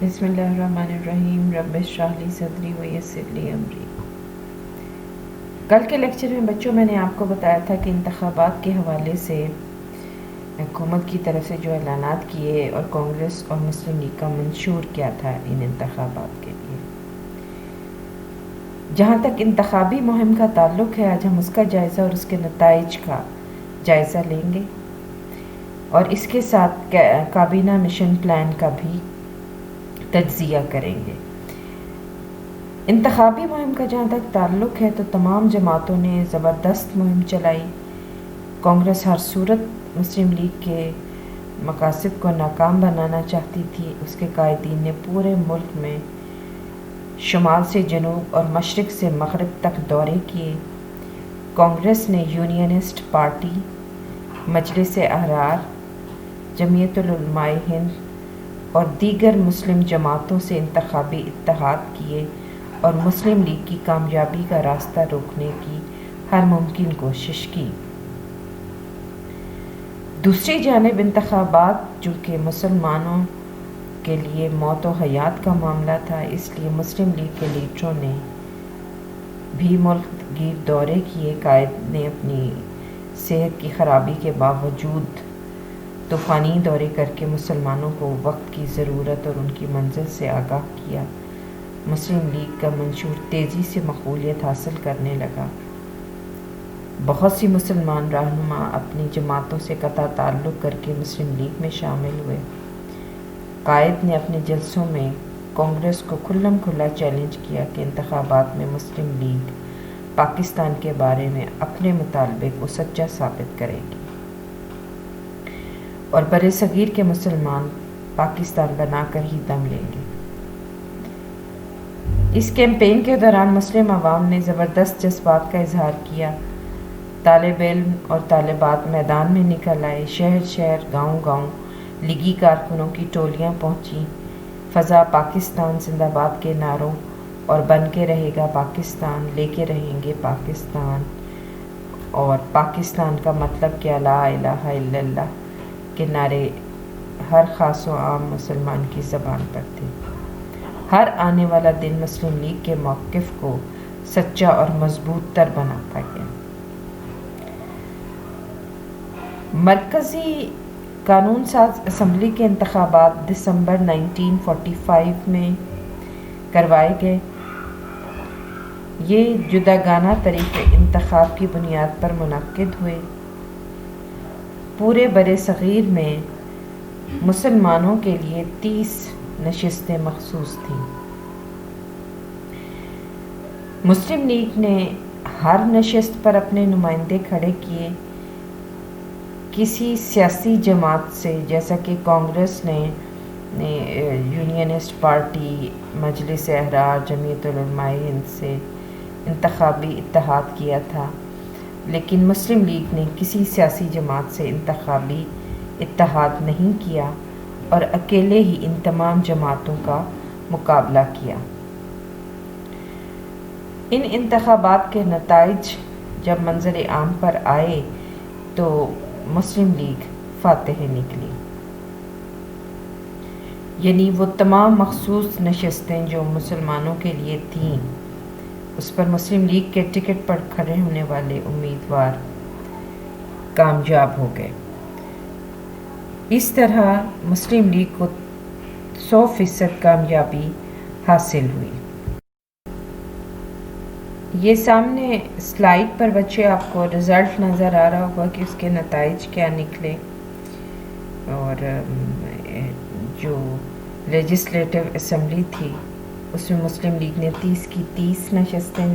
بسم اللہ الرحمن الرحیم رب اشرح لی صدری ویسر لی امری۔ کل کے لیکچر میں بچوں میں نے آپ کو بتایا تھا کہ انتخابات کے حوالے سے حکومت کی طرف سے جو اعلانات کیے اور کانگریس اور مسلم لیگ کا منشور کیا تھا ان انتخابات کے لیے۔ جہاں تک انتخابی مہم کا تعلق ہے، آج ہم اس کا جائزہ اور اس کے نتائج کا جائزہ لیں گے اور اس کے ساتھ کابینہ مشن پلان کا بھی تجزیہ کریں گے۔ انتخابی مہم کا جہاں تک تعلق ہے تو تمام جماعتوں نے زبردست مہم چلائی۔ کانگریس ہر صورت مسلم لیگ کے مقاصد کو ناکام بنانا چاہتی تھی۔ اس کے قائدین نے پورے ملک میں شمال سے جنوب اور مشرق سے مغرب تک دورے کیے۔ کانگریس نے یونینسٹ پارٹی، مجلس احرار، جمعیت العلماء ہند اور دیگر مسلم جماعتوں سے انتخابی اتحاد کیے اور مسلم لیگ کی کامیابی کا راستہ روکنے کی ہر ممکن کوشش کی۔ دوسری جانب انتخابات چونکہ مسلمانوں کے لیے موت و حیات کا معاملہ تھا، اس لیے مسلم لیگ کے لیڈروں نے بھی ملک گیر دورے کیے۔ قائد نے اپنی صحت کی خرابی کے باوجود طوفانی دورے کر کے مسلمانوں کو وقت کی ضرورت اور ان کی منزل سے آگاہ کیا۔ مسلم لیگ کا منشور تیزی سے مقبولیت حاصل کرنے لگا۔ بہت سی مسلمان رہنما اپنی جماعتوں سے قطع تعلق کر کے مسلم لیگ میں شامل ہوئے۔ قائد نے اپنے جلسوں میں کانگریس کو کھلم کھلا چیلنج کیا کہ انتخابات میں مسلم لیگ پاکستان کے بارے میں اپنے مطالبے کو سچا ثابت کرے گی اور برصغیر کے مسلمان پاکستان بنا کر ہی دم لیں گے۔ اس کیمپین کے دوران مسلم عوام نے زبردست جذبات کا اظہار کیا۔ طالب علم اور طالبات میدان میں نکل آئے۔ شہر شہر، گاؤں گاؤں لیگی کارکنوں کی ٹولیاں پہنچیں۔ فضا پاکستان زندہ باد کے نعروں اور بن کے رہے گا پاکستان، لے کے رہیں گے پاکستان، اور پاکستان کا مطلب کیا، لا الہ الا اللہ کے نعرے ہر خاص و عام مسلمان کی زبان پر تھے۔ ہر آنے والا دن مسلم لیگ کے موقف کو سچا اور مضبوط تر بناتا گیا۔ مرکزی قانون ساز اسمبلی کے انتخابات دسمبر 1945 میں کروائے گئے۔ یہ جداگانہ طریقے انتخاب کی بنیاد پر منعقد ہوئے۔ پورے برصغیر میں مسلمانوں کے لیے 30 نشستیں مخصوص تھیں۔ مسلم لیگ نے ہر نشست پر اپنے نمائندے کھڑے کیے۔ کسی سیاسی جماعت سے، جیسا کہ کانگریس نے یونینسٹ پارٹی، مجلس احرار، جمعیت العلماء ہند سے انتخابی اتحاد کیا تھا، لیکن مسلم لیگ نے کسی سیاسی جماعت سے انتخابی اتحاد نہیں کیا اور اکیلے ہی ان تمام جماعتوں کا مقابلہ کیا۔ ان انتخابات کے نتائج جب منظر عام پر آئے تو مسلم لیگ فاتح نکلی، یعنی وہ تمام مخصوص نشستیں جو مسلمانوں کے لیے تھیں، اس پر مسلم لیگ کے ٹکٹ پر کھڑے ہونے والے امیدوار کامیاب ہو گئے۔ اس طرح مسلم لیگ کو 100% کامیابی حاصل ہوئی۔ یہ سامنے سلائیڈ پر بچے آپ کو رزلٹ نظر آ رہا ہوگا کہ اس کے نتائج کیا نکلے، اور جو لیجسلیٹو اسمبلی تھی اس میں مسلم لیگ نے 30 کی 30 نشستیں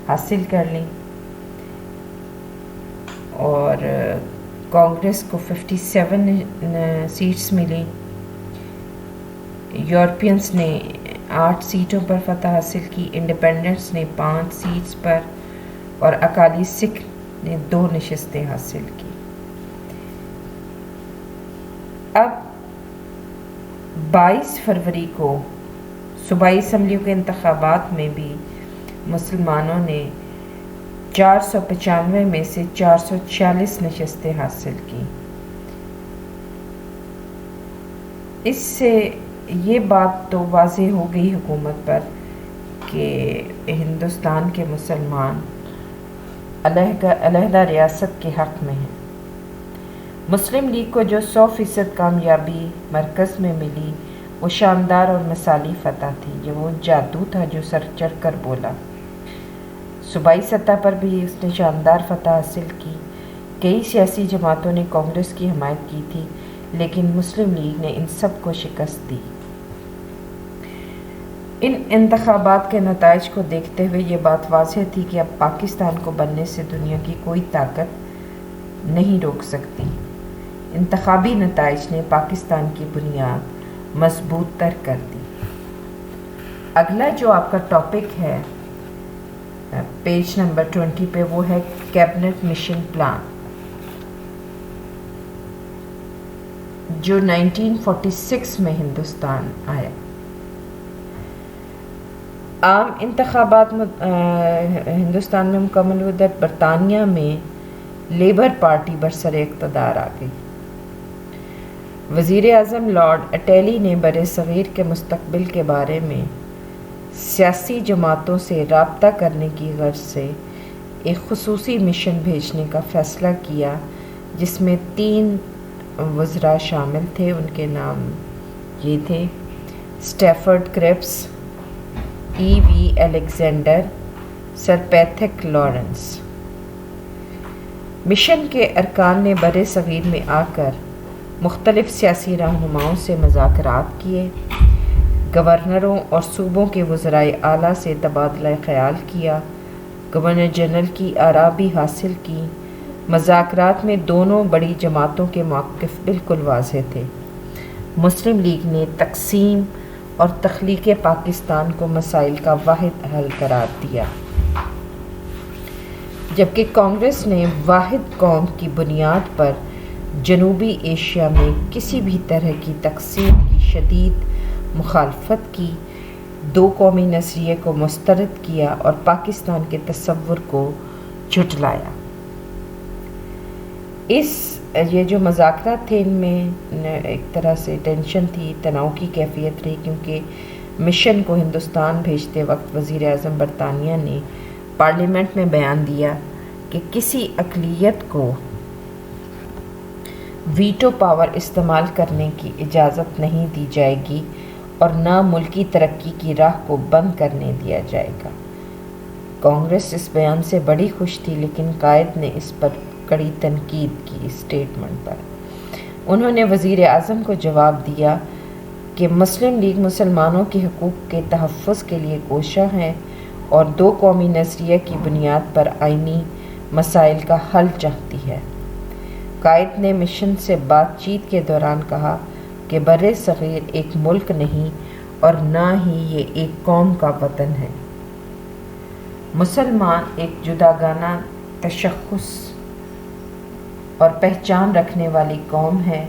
حاصل کر لیں اور کانگریس کو 57 سیٹس ملی۔ یورپینس نے 8 سیٹوں پر فتح حاصل کی، انڈیپینڈنٹس نے 5 سیٹس پر اور اکالی سکھ نے 2 نشستیں حاصل کی۔ اب 22 فروری کو صوبائی اسمبلیوں کے انتخابات میں بھی مسلمانوں نے 495 میں سے 446 نشستیں حاصل کی۔ اس سے یہ بات تو واضح ہو گئی حکومت پر کہ ہندوستان کے مسلمان علیحدہ ریاست کے حق میں ہیں۔ مسلم لیگ کو جو 100% کامیابی مرکز میں ملی وہ شاندار اور مثالی فتح تھی۔ یہ وہ جادو تھا جو سر چڑھ کر بولا۔ صوبائی سطح پر بھی اس نے شاندار فتح حاصل کی۔ کئی سیاسی جماعتوں نے کانگریس کی حمایت کی تھی، لیکن مسلم لیگ نے ان سب کو شکست دی۔ ان انتخابات کے نتائج کو دیکھتے ہوئے یہ بات واضح تھی کہ اب پاکستان کو بننے سے دنیا کی کوئی طاقت نہیں روک سکتی۔ انتخابی نتائج نے پاکستان کی بنیاد مضبوط تر کر دی۔ اگلا جو آپ کا ٹاپک ہے پیج نمبر 20 پہ، وہ ہے کیبنٹ مشن پلان، جو 1946 میں ہندوستان آیا۔ عام انتخابات ہندوستان میں مکمل ہوئے۔ برطانیہ میں لیبر پارٹی برسر اقتدار آ گئی۔ وزیر اعظم لارڈ اٹیلی نے بر صغیر کے مستقبل کے بارے میں سیاسی جماعتوں سے رابطہ کرنے کی غرض سے ایک خصوصی مشن بھیجنے کا فیصلہ کیا، جس میں 3 وزراء شامل تھے۔ ان کے نام یہ تھے: اسٹیفرڈ کرپس، وی الیگزینڈر، سر پیٹرک لارنس۔ مشن کے ارکان نے بر صغیر میں آ کر مختلف سیاسی رہنماؤں سے مذاکرات کیے، گورنروں اور صوبوں کے وزرائے اعلیٰ سے تبادلہ خیال کیا، گورنر جنرل کی آراء بھی حاصل کی۔ مذاکرات میں دونوں بڑی جماعتوں کے موقف بالکل واضح تھے۔ مسلم لیگ نے تقسیم اور تخلیق پاکستان کو مسائل کا واحد حل قرار دیا، جبکہ کانگریس نے واحد قوم کی بنیاد پر جنوبی ایشیا میں کسی بھی طرح کی تقسیم کی شدید مخالفت کی، 2 قومی نظریے کو مسترد کیا اور پاکستان کے تصور کو جھٹلایا۔ یہ جو مذاکرات تھے، ان میں ایک طرح سے ٹینشن تھی، تناؤ کی کیفیت رہی، کیونکہ مشن کو ہندوستان بھیجتے وقت وزیر اعظم برطانیہ نے پارلیمنٹ میں بیان دیا کہ کسی اقلیت کو ویٹو پاور استعمال کرنے کی اجازت نہیں دی جائے گی اور نہ ملکی ترقی کی راہ کو بند کرنے دیا جائے گا۔ کانگریس اس بیان سے بڑی خوش تھی، لیکن قائد نے اس پر کڑی تنقید کی۔ اسٹیٹمنٹ پر انہوں نے وزیر اعظم کو جواب دیا کہ مسلم لیگ مسلمانوں کے حقوق کے تحفظ کے لیے کوشاں ہے اور 2 قومی نظریے کی بنیاد پر آئینی مسائل کا حل چاہتی ہے۔ قائد نے مشن سے بات چیت کے دوران کہا کہ بر صغیر ایک ملک نہیں اور نہ ہی یہ ایک قوم کا وطن ہے۔ مسلمان ایک جداگانہ تشخص اور پہچان رکھنے والی قوم ہے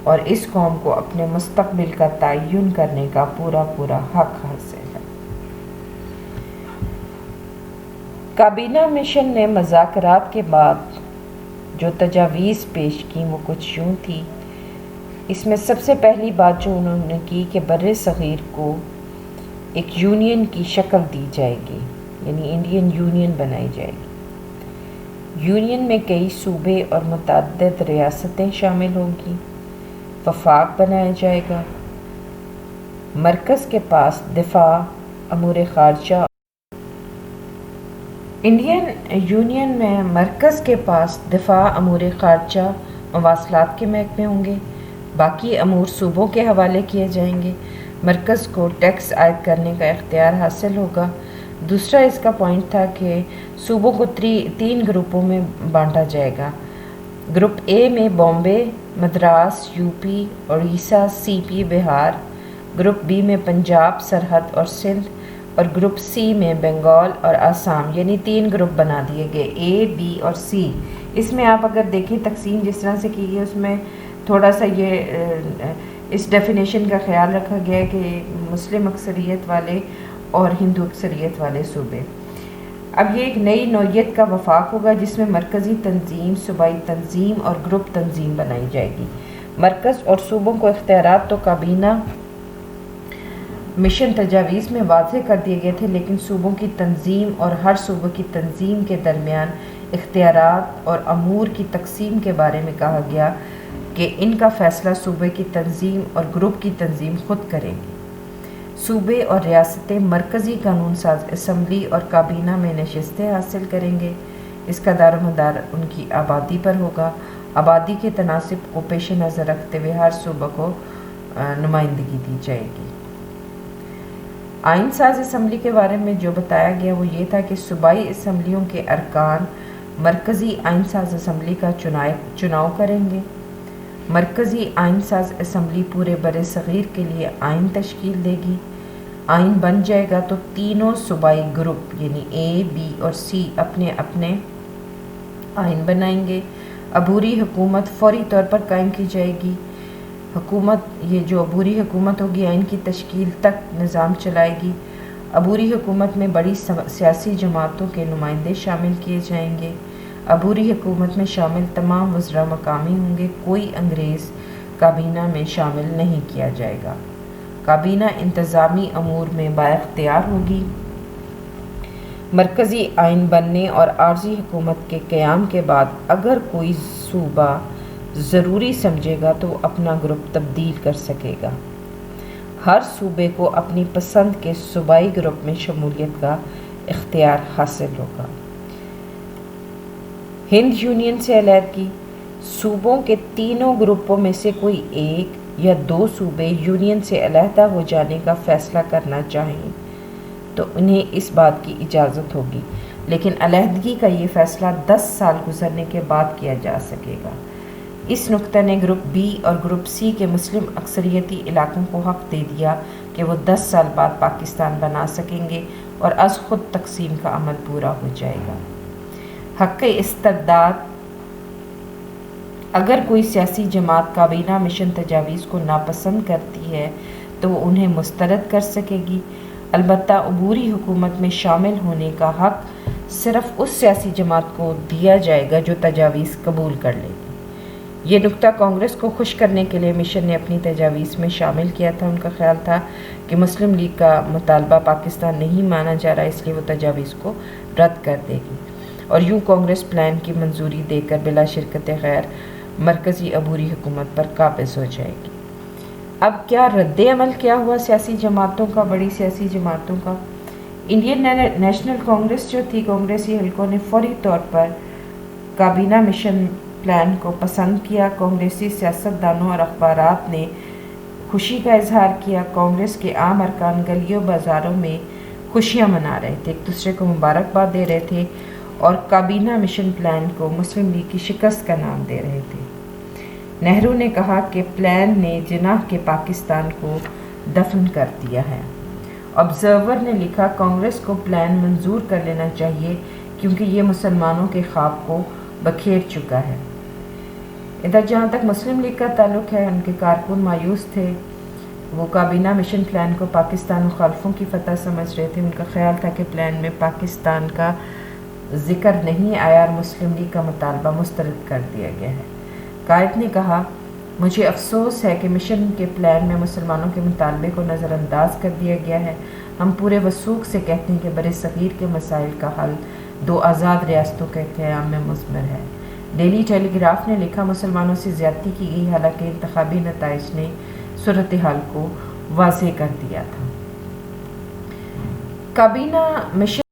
اور اس قوم کو اپنے مستقبل کا تعین کرنے کا پورا حق حاصل ہے۔ کابینہ مشن نے مذاکرات کے بعد جو تجاویز پیش کی وہ کچھ یوں تھی۔ اس میں سب سے پہلی بات جو انہوں نے کی کہ بر صغیر کو ایک یونین کی شکل دی جائے گی، یعنی انڈین یونین بنائی جائے گی۔ یونین میں کئی صوبے اور متعدد ریاستیں شامل ہوں گی۔ وفاق بنایا جائے گا۔ مرکز کے پاس دفاع، امور خارجہ انڈین یونین میں مرکز کے پاس دفاع، امور خارجہ، مواصلات کے محکمے ہوں گے۔ باقی امور صوبوں کے حوالے کیے جائیں گے۔ مرکز کو ٹیکس عائد کرنے کا اختیار حاصل ہوگا۔ دوسرا اس کا پوائنٹ تھا کہ صوبوں کو 3 گروپوں میں بانٹا جائے گا۔ گروپ اے میں بامبے، مدراس، یو پی، اڑیسہ، سی پی، بہار۔ گروپ بی میں پنجاب، سرحد اور سندھ، اور گروپ سی میں بنگال اور آسام، یعنی 3 گروپ بنا دیے گئے، اے، بی اور سی۔ اس میں آپ اگر دیکھیں تقسیم جس طرح سے کی گئی، اس میں تھوڑا سا یہ اس ڈیفینیشن کا خیال رکھا گیا ہے کہ مسلم اکثریت والے اور ہندو اکثریت والے صوبے۔ اب یہ ایک نئی نوعیت کا وفاق ہوگا جس میں مرکزی تنظیم، صوبائی تنظیم اور گروپ تنظیم بنائی جائے گی۔ مرکز اور صوبوں کو اختیارات تو کابینہ مشن تجاویز میں واضح کر دیے گئے تھے، لیکن صوبوں کی تنظیم اور ہر صوبے کی تنظیم کے درمیان اختیارات اور امور کی تقسیم کے بارے میں کہا گیا کہ ان کا فیصلہ صوبے کی تنظیم اور گروپ کی تنظیم خود کریں گے۔ صوبے اور ریاستیں مرکزی قانون ساز اسمبلی اور کابینہ میں نشستیں حاصل کریں گے۔ اس کا دار و مدار ان کی آبادی پر ہوگا۔ آبادی کے تناسب کو پیش نظر رکھتے ہوئے ہر صوبہ کو نمائندگی دی جائے گی۔ آئین ساز اسمبلی کے بارے میں جو بتایا گیا وہ یہ تھا کہ صوبائی اسمبلیوں کے ارکان مرکزی آئین ساز اسمبلی کا چناؤ کریں گے۔ مرکزی آئین ساز اسمبلی پورے بر صغیر کے لیے آئین تشکیل دے گی۔ آئین بن جائے گا تو تینوں صوبائی گروپ یعنی اے، بی اور سی اپنے اپنے آئین بنائیں گے۔ عبوری حکومت فوری طور پر قائم کی جائے گی۔ یہ جو عبوری حکومت ہوگی آئین کی تشکیل تک نظام چلائے گی۔ عبوری حکومت میں بڑی سیاسی جماعتوں کے نمائندے شامل کیے جائیں گے۔ عبوری حکومت میں شامل تمام وزراء مقامی ہوں گے، کوئی انگریز کابینہ میں شامل نہیں کیا جائے گا۔ کابینہ انتظامی امور میں بااختیار ہوگی۔ مرکزی آئین بننے اور عارضی حکومت کے قیام کے بعد اگر کوئی صوبہ ضروری سمجھے گا تو وہ اپنا گروپ تبدیل کر سکے گا۔ ہر صوبے کو اپنی پسند کے صوبائی گروپ میں شمولیت کا اختیار حاصل ہوگا۔ ہند یونین سے علیحدگی، صوبوں کے تینوں گروپوں میں سے کوئی ایک یا دو صوبے یونین سے علیحدہ ہو جانے کا فیصلہ کرنا چاہیں تو انہیں اس بات کی اجازت ہوگی، لیکن علیحدگی کا یہ فیصلہ 10 سال گزرنے کے بعد کیا جا سکے گا۔ اس نکتہ نے گروپ بی اور گروپ سی کے مسلم اکثریتی علاقوں کو حق دے دیا کہ وہ 10 سال بعد پاکستان بنا سکیں گے اور از خود تقسیم کا عمل پورا ہو جائے گا۔ حق استرداد، اگر کوئی سیاسی جماعت کابینہ مشن تجاویز کو ناپسند کرتی ہے تو وہ انہیں مسترد کر سکے گی، البتہ عبوری حکومت میں شامل ہونے کا حق صرف اس سیاسی جماعت کو دیا جائے گا جو تجاویز قبول کر لے گی۔ یہ نکتہ کانگریس کو خوش کرنے کے لیے مشن نے اپنی تجاویز میں شامل کیا تھا۔ ان کا خیال تھا کہ مسلم لیگ کا مطالبہ پاکستان نہیں مانا جا رہا، اس لیے وہ تجاویز کو رد کر دے گی اور یوں کانگریس پلان کی منظوری دے کر بلا شرکت غیر مرکزی عبوری حکومت پر قابض ہو جائے گی۔ اب کیا رد عمل کیا ہوا سیاسی جماعتوں کا، بڑی سیاسی جماعتوں کا؟ انڈین نیشنل کانگریس جو تھی، کانگریسی حلقوں نے فوری طور پر کابینہ مشن پلان کو پسند کیا۔ کانگریسی سیاستدانوں اور اخبارات نے خوشی کا اظہار کیا۔ کانگریس کے عام ارکان گلیوں بازاروں میں خوشیاں منا رہے تھے، ایک دوسرے کو مبارکباد دے رہے تھے اور کابینہ مشن پلان کو مسلم لیگ کی شکست کا نام دے رہے تھے۔ نہرو نے کہا کہ پلان نے جناح کے پاکستان کو دفن کر دیا ہے۔ آبزرور نے لکھا کانگریس کو پلان منظور کر لینا چاہیے کیونکہ یہ مسلمانوں کے خواب کو بکھیر چکا ہے۔ ادھر جہاں تک مسلم لیگ کا تعلق ہے، ان کے کارکن مایوس تھے، وہ کابینہ مشن پلان کو پاکستان مخالفوں کی فتح سمجھ رہے تھے۔ ان کا خیال تھا کہ پلان میں پاکستان کا ذکر نہیں آیا اور مسلم لیگ کا مطالبہ مسترد کر دیا گیا ہے۔ قائد نے کہا مجھے افسوس ہے کہ مشن کے پلان میں مسلمانوں کے مطالبے کو نظر انداز کر دیا گیا ہے۔ ہم پورے وثوق سے کہتے ہیں کہ بر صغیر کے مسائل کا حل 2 آزاد ریاستوں کے قیام میں مضمر ہے۔ ڈیلی ٹیلی گراف نے لکھا مسلمانوں سے زیادتی کی گئی، حالانکہ انتخابی نتائج نے صورتحال کو واضح کر دیا تھا۔ کابینہ مشن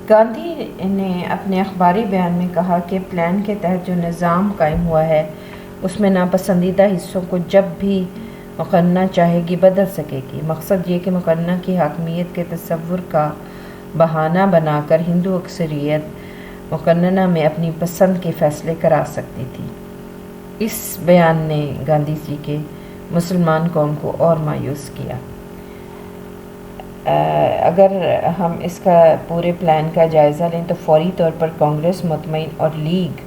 گاندھی نے اپنے اخباری بیان میں کہا کہ پلان کے تحت جو نظام قائم ہوا ہے اس میں ناپسندیدہ حصوں کو جب بھی مقننہ چاہے گی بدل سکے گی۔ مقصد یہ کہ مقننہ کی حاکمیت کے تصور کا بہانہ بنا کر ہندو اکثریت مقننہ میں اپنی پسند کے فیصلے کرا سکتی تھی۔ اس بیان نے گاندھی جی کے مسلمان قوم کو اور مایوس کیا۔ اگر ہم اس کا پورے پلان کا جائزہ لیں تو فوری طور پر کانگریس مطمئن اور لیگ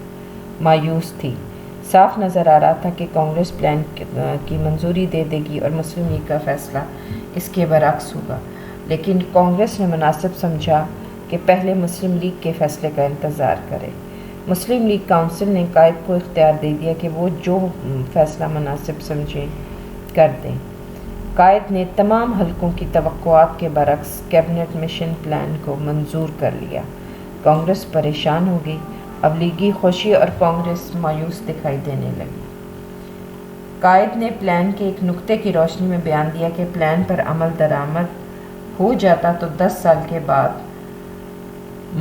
مایوس تھی۔ صاف نظر آ رہا تھا کہ کانگریس پلان کی منظوری دے دے گی اور مسلم لیگ کا فیصلہ اس کے برعکس ہوگا، لیکن کانگریس نے مناسب سمجھا کہ پہلے مسلم لیگ کے فیصلے کا انتظار کرے۔ مسلم لیگ کونسل نے قائد کو اختیار دے دیا کہ وہ جو فیصلہ مناسب سمجھیں کر دیں۔ قائد نے تمام حلقوں کی توقعات کے برعکس کیبنٹ مشن پلان کو منظور کر لیا۔ کانگریس پریشان ہو گئی، اب لیگی خوشی اور کانگریس مایوس دکھائی دینے لگی۔ قائد نے پلان کے ایک نقطے کی روشنی میں بیان دیا کہ پلان پر عمل درآمد ہو جاتا تو 10 سال کے بعد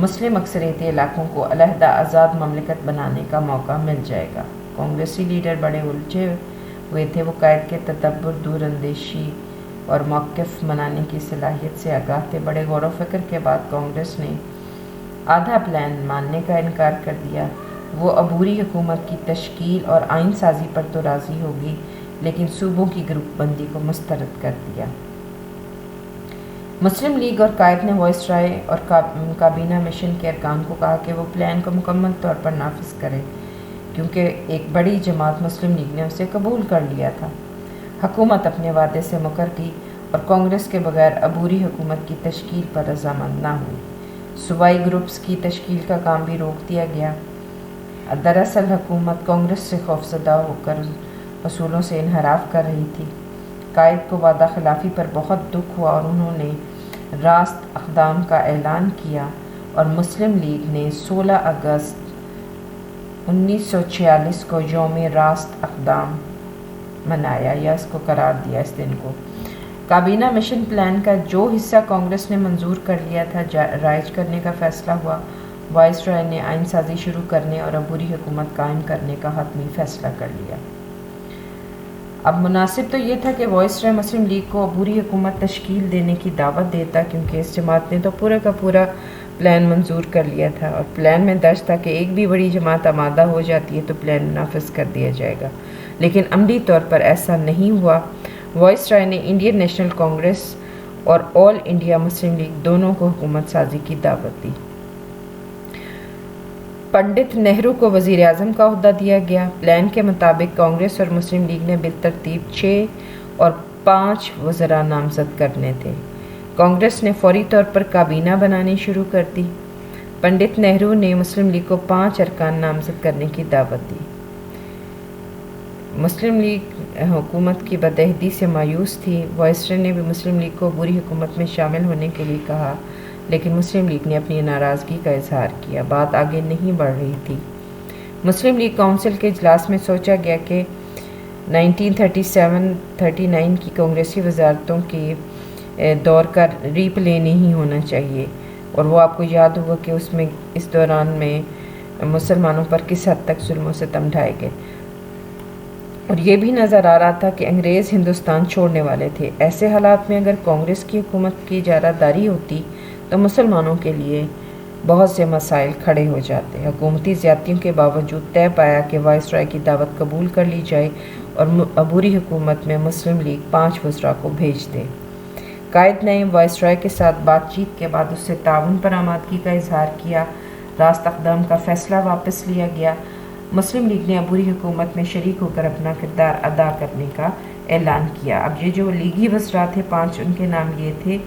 مسلم اکثریتی علاقوں کو علیحدہ آزاد مملکت بنانے کا موقع مل جائے گا۔ کانگریسی لیڈر بڑے الجھے ہوئے تھے، وہ قائد کے تدبر، دور اندیشی اور موقف منانے کی صلاحیت سے آگاہ تھے۔ بڑے غور و فکر کے بعد کانگریس نے آدھا پلان ماننے کا انکار کر دیا۔ وہ عبوری حکومت کی تشکیل اور آئین سازی پر تو راضی ہوگی، لیکن صوبوں کی گروپ بندی کو مسترد کر دیا۔ مسلم لیگ اور قائد نے وائس رائے اور کابینہ مشن کے ارکان کو کہا کہ وہ پلان کو مکمل طور پر نافذ کرے، کیونکہ ایک بڑی جماعت مسلم لیگ نے اسے قبول کر لیا تھا۔ حکومت اپنے وعدے سے مکر گئی اور کانگریس کے بغیر عبوری حکومت کی تشکیل پر رضامند نہ ہوئی۔ صوبائی گروپس کی تشکیل کا کام بھی روک دیا گیا۔ دراصل حکومت کانگریس سے خوفزدہ ہو کر اصولوں سے انحراف کر رہی تھی۔ قائد کو وعدہ خلافی پر بہت دکھ ہوا اور انہوں نے راست اقدام کا اعلان کیا اور مسلم لیگ نے 16 اگست 1946 کو یوم راست اقدام منایا یا اس کو قرار دیا۔ اس دن کو کابینہ مشن پلان کا جو حصہ کانگریس نے منظور کر لیا تھا رائج کرنے کا فیصلہ ہوا۔ وائس رائے نے آئین سازی شروع کرنے اور عبوری حکومت قائم کرنے کا حتمی فیصلہ کر لیا۔ اب مناسب تو یہ تھا کہ وائس رائے مسلم لیگ کو عبوری حکومت تشکیل دینے کی دعوت دیتا، کیونکہ اس جماعت نے تو پورا کا پورا پلان منظور کر لیا تھا اور پلان میں درج تھا کہ ایک بھی بڑی جماعت آمادہ ہو جاتی ہے تو پلان نافذ کر دیا جائے گا، لیکن عملی طور پر ایسا نہیں ہوا۔ وائس رائے نے انڈین نیشنل کانگریس اور آل انڈیا مسلم لیگ دونوں کو حکومت سازی کی دعوت دی۔ پنڈت نہرو کو وزیر اعظم کا عہدہ دیا گیا۔ پلان کے مطابق کانگریس اور مسلم لیگ نے بالترتیب 6 اور 5 وزراء نامزد کرنے تھے۔ کانگریس نے فوری طور پر کابینہ بنانی شروع کر دی۔ پنڈت نہرو نے مسلم لیگ کو 5 ارکان نامزد کرنے کی دعوت دی۔ مسلم لیگ حکومت کی بدعہدی سے مایوس تھی۔ وائس رائے نے بھی مسلم لیگ کو عبوری حکومت میں شامل ہونے کے لیے کہا، لیکن مسلم لیگ نے اپنی ناراضگی کا اظہار کیا۔ بات آگے نہیں بڑھ رہی تھی۔ مسلم لیگ کونسل کے اجلاس میں سوچا گیا کہ 1937-39 کی کانگریسی وزارتوں کے دور کا ری پلے نہیں ہونا چاہیے، اور وہ آپ کو یاد ہوگا کہ اس دوران میں مسلمانوں پر کس حد تک ظلم و ستم ڈھائے گئے، اور یہ بھی نظر آ رہا تھا کہ انگریز ہندوستان چھوڑنے والے تھے۔ ایسے حالات میں اگر کانگریس کی حکومت کی اجارہ داری ہوتی تو مسلمانوں کے لیے بہت سے مسائل کھڑے ہو جاتے۔ حکومتی زیادتیوں کے باوجود طے پایا کہ وائس رائے کی دعوت قبول کر لی جائے اور عبوری حکومت میں مسلم لیگ 5 وزراء کو بھیج دے۔ قائد نے وائس رائے کے ساتھ بات چیت کے بعد اس سے تعاون پر آمادگی کا اظہار کیا۔ راست اقدام کا فیصلہ واپس لیا گیا۔ مسلم لیگ نے عبوری حکومت میں شریک ہو کر اپنا کردار ادا کرنے کا اعلان کیا۔ اب یہ جو لیگی وزراء تھے 5، ان کے نام یہ تھے: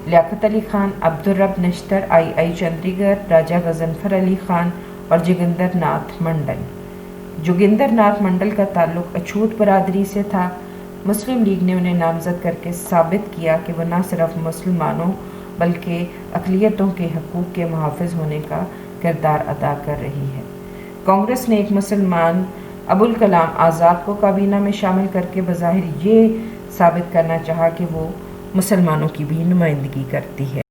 لیاقت علی خان، عبدالرب نشتر، آئی چندی گڑھ، راجہ غضنفر علی خان اور جوگندر ناتھ منڈل۔ جوگندر ناتھ منڈل کا تعلق اچھوت برادری سے تھا۔ مسلم لیگ نے انہیں نامزد کر کے ثابت کیا کہ وہ نہ صرف مسلمانوں بلکہ اقلیتوں کے حقوق کے محافظ ہونے کا کردار ادا کر رہی ہے۔ کانگریس نے ایک مسلمان ابوالکلام آزاد کو کابینہ میں شامل کر کے بظاہر یہ ثابت کرنا چاہا کہ وہ مسلمانوں کی بھی نمائندگی کرتی ہے۔